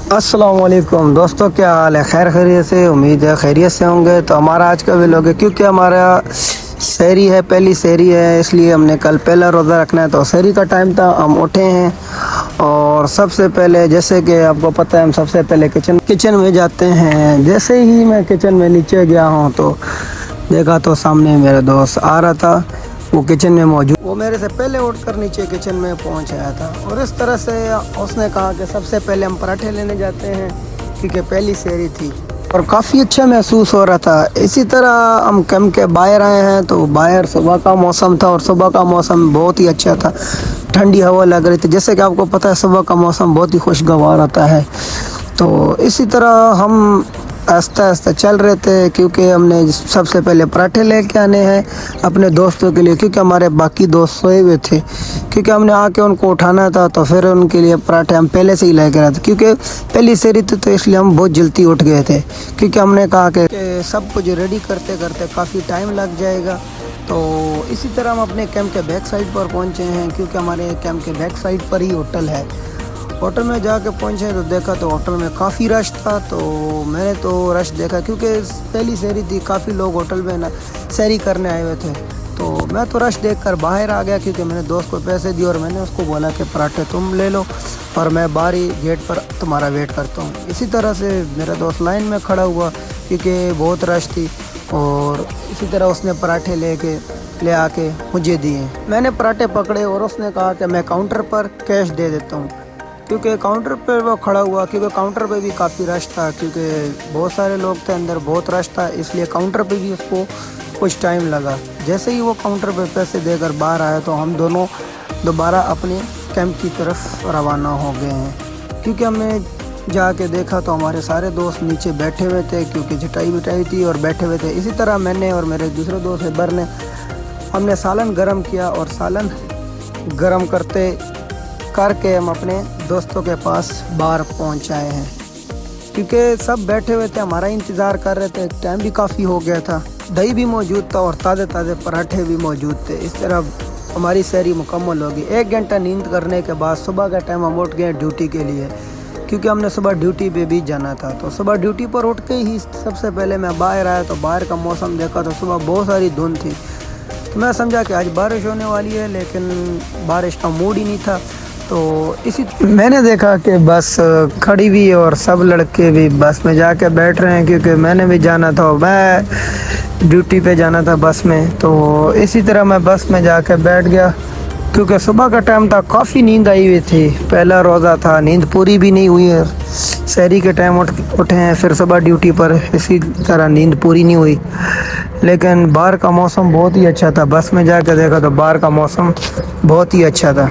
अस्सलाम वालेकुम दोस्तों, क्या हाल है? खैर खैरियत से, उम्मीद है खैरियत से होंगे। तो हमारा आज का व्लॉग है, क्योंकि हमारा सहरी है, पहली सहरी है, इसलिए हमने कल पहला रोज़ा रखना है। तो सहरी का टाइम था, हम उठे हैं और सबसे पहले, जैसे कि आपको पता है, हम सबसे पहले किचन में जाते हैं। जैसे ही मैं किचन में नीचे गया हूँ तो देखा तो सामने मेरा दोस्त आ रहा था, वो किचन में मौजूद। वो मेरे से पहले उठकर नीचे किचन में पहुंच आया था और इस तरह से उसने कहा कि सबसे पहले हम पराठे लेने जाते हैं, क्योंकि पहली सहरी थी और काफ़ी अच्छा महसूस हो रहा था। इसी तरह हम कैंप के बाहर आए हैं, तो बाहर सुबह का मौसम था और सुबह का मौसम बहुत ही अच्छा था, ठंडी हवा लग रही थी। जैसे कि आपको पता है, सुबह का मौसम बहुत ही खुशगवार होता है। तो इसी तरह हम आस्ते आस्ते चल रहे थे, क्योंकि हमने सबसे पहले पराठे लेके आने हैं अपने दोस्तों के लिए, क्योंकि हमारे बाकी दोस्त सोए हुए थे। क्योंकि हमने आके उनको उठाना था, तो फिर उनके लिए पराठे हम पहले से ही लेके आए थे, क्योंकि पहली सेरी थी, तो इसलिए हम बहुत जल्दी उठ गए थे। क्योंकि हमने कहा कि सब कुछ रेडी करते करते काफ़ी टाइम लग जाएगा। तो इसी तरह हम अपने कैंप के बैक साइड पर पहुँचे हैं, क्योंकि हमारे कैंप के बैक साइड पर ही होटल है। होटल में जाके पहुंचे तो देखा तो होटल में काफ़ी रश था। तो मैंने तो रश देखा, क्योंकि पहली सहरी थी, काफ़ी लोग होटल में ना सहरी करने आए हुए थे। तो मैं तो रश देखकर बाहर आ गया, क्योंकि मैंने दोस्त को पैसे दिए और मैंने उसको बोला कि पराठे तुम ले लो और मैं बाहर ही गेट पर तुम्हारा वेट करता हूँ। इसी तरह से मेरा दोस्त लाइन में खड़ा हुआ, क्योंकि बहुत रश थी, और इसी तरह उसने पराठे ले आके मुझे दिए। मैंने पराठे पकड़े और उसने कहा कि मैं काउंटर पर कैश दे देता हूँ, क्योंकि काउंटर पर वो खड़ा हुआ, क्योंकि काउंटर पे भी काफ़ी रश था, क्योंकि बहुत सारे लोग थे अंदर, बहुत रश था, इसलिए काउंटर पे भी उसको कुछ टाइम लगा। जैसे ही वो काउंटर पे पैसे देकर बाहर आया, तो हम दोनों दोबारा अपने कैंप की तरफ रवाना हो गए हैं। क्योंकि हमने जाके देखा तो हमारे सारे दोस्त नीचे बैठे हुए थे, क्योंकि चटाई बिठाई थी और बैठे हुए थे। इसी तरह मैंने और मेरे दूसरे दोस्त हैबर ने हमने सालन गरम किया और सालन गरम करके हम अपने दोस्तों के पास बाहर पहुंच आए हैं, क्योंकि सब बैठे हुए थे, हमारा इंतज़ार कर रहे थे। टाइम भी काफ़ी हो गया था, दही भी मौजूद था और ताज़े ताज़े पराठे भी मौजूद थे। इस तरह हमारी सहरी मुकम्मल होगी। 1 घंटा नींद करने के बाद सुबह का टाइम हम उठ गए ड्यूटी के लिए, क्योंकि हमने सुबह ड्यूटी पे भी जाना था। तो सुबह ड्यूटी पर उठ के ही सबसे पहले मैं बाहर आया, तो बाहर का मौसम देखा तो सुबह बहुत सारी धुंध थी। तो मैं समझा कि आज बारिश होने वाली है, लेकिन बारिश का मूड ही नहीं था। तो इसी मैंने देखा कि बस खड़ी हुई और सब लड़के भी बस में जाके बैठ रहे हैं, क्योंकि मैंने भी जाना था, मैं ड्यूटी पे जाना था बस में। तो इसी तरह मैं बस में जाके बैठ गया, क्योंकि सुबह का टाइम था, काफ़ी नींद आई हुई थी, पहला रोज़ा था, नींद पूरी भी नहीं हुई है। सहरी के टाइम उठे हैं, फिर सुबह ड्यूटी पर, इसी तरह नींद पूरी नहीं हुई। लेकिन बाहर का मौसम बहुत ही अच्छा था। बस में जाकर देखा तो बाहर का मौसम बहुत ही अच्छा था,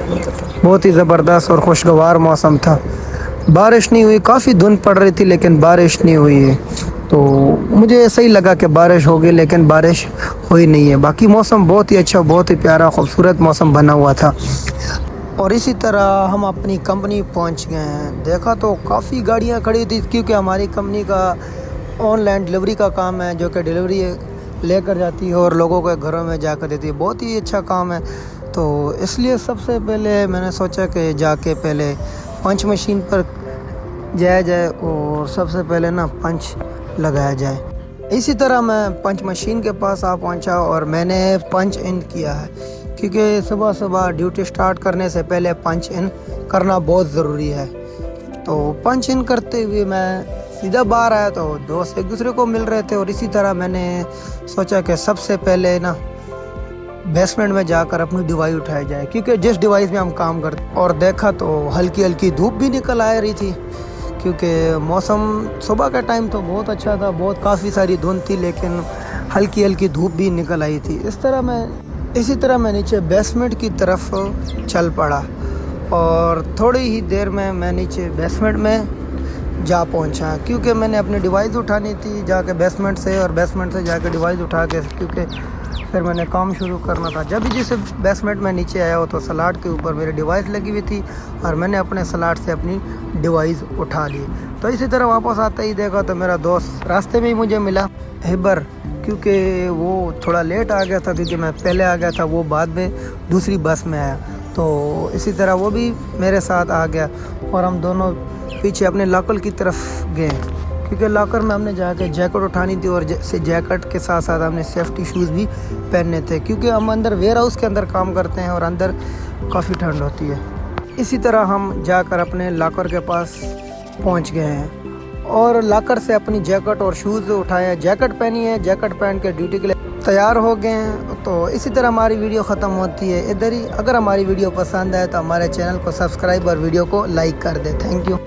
बहुत ही ज़बरदस्त और खुशगवार मौसम था। बारिश नहीं हुई, काफ़ी धुंध पड़ रही थी, लेकिन बारिश नहीं हुई है। तो मुझे ऐसा ही लगा कि बारिश होगी, लेकिन बारिश हुई नहीं है। बाकी मौसम बहुत ही अच्छा, बहुत ही प्यारा खूबसूरत मौसम बना हुआ था। और इसी तरह हम अपनी कंपनी पहुंच गए हैं। देखा तो काफ़ी गाड़ियां खड़ी थी, क्योंकि हमारी कंपनी का ऑनलाइन डिलीवरी का काम है, जो कि डिलीवरी लेकर जाती है और लोगों के घरों में जाकर देती है। बहुत ही अच्छा काम है। तो इसलिए सबसे पहले मैंने सोचा कि जाके पहले पंच मशीन पर जाया जाए और सबसे पहले ना पंच लगाया जाए। इसी तरह मैं पंच मशीन के पास आ पहुंचा और मैंने पंच इन किया है, क्योंकि सुबह सुबह ड्यूटी स्टार्ट करने से पहले पंच इन करना बहुत ज़रूरी है। तो पंच इन करते हुए मैं सीधा बाहर आया, तो दोस्त एक दूसरे को मिल रहे थे। और इसी तरह मैंने सोचा कि सबसे पहले ना बेसमेंट में जाकर अपनी डिवाइस उठाई जाए, क्योंकि जिस डिवाइस में हम काम करते। और देखा तो हल्की हल्की धूप भी निकल आ रही थी, क्योंकि मौसम सुबह का टाइम तो बहुत अच्छा था, बहुत काफ़ी सारी धुंध थी, लेकिन हल्की हल्की धूप भी निकल आई थी। इसी तरह मैं नीचे बेसमेंट की तरफ चल पड़ा और थोड़ी ही देर में मैं नीचे बेसमेंट में जा पहुंचा, क्योंकि मैंने अपनी डिवाइस उठानी थी जाके बेसमेंट से, और बेसमेंट से जाके डिवाइस उठा के, क्योंकि फिर मैंने काम शुरू करना था। जब भी जिसे बेसमेंट में नीचे आया हो, तो सलाड के ऊपर मेरी डिवाइस लगी हुई थी और मैंने अपने सलाड से अपनी डिवाइस उठा ली। तो इसी तरह वापस आते ही देखा तो मेरा दोस्त रास्ते में ही मुझे मिला, हैबर, क्योंकि वो थोड़ा लेट आ गया था, क्योंकि मैं पहले आ गया था, वो बाद में दूसरी बस में आया। तो इसी तरह वो भी मेरे साथ आ गया और हम दोनों पीछे अपने लॉकर की तरफ गए, क्योंकि लॉकर में हमने जाके जैकेट उठानी थी और जैकेट के साथ साथ हमने सेफ्टी शूज़ भी पहनने थे, क्योंकि हम अंदर वेयर हाउस के अंदर काम करते हैं और अंदर काफ़ी ठंड होती है। इसी तरह हम जाकर अपने लॉकर के पास पहुंच गए हैं और लॉकर से अपनी जैकेट और शूज़ उठाए, जैकेट पहनी है, जैकेट पहन के ड्यूटी के लिए तैयार हो गए हैं। तो इसी तरह हमारी वीडियो ख़त्म होती है इधर ही। अगर हमारी वीडियो पसंद आए तो हमारे चैनल को सब्सक्राइब और वीडियो को लाइक कर दे। Thank you.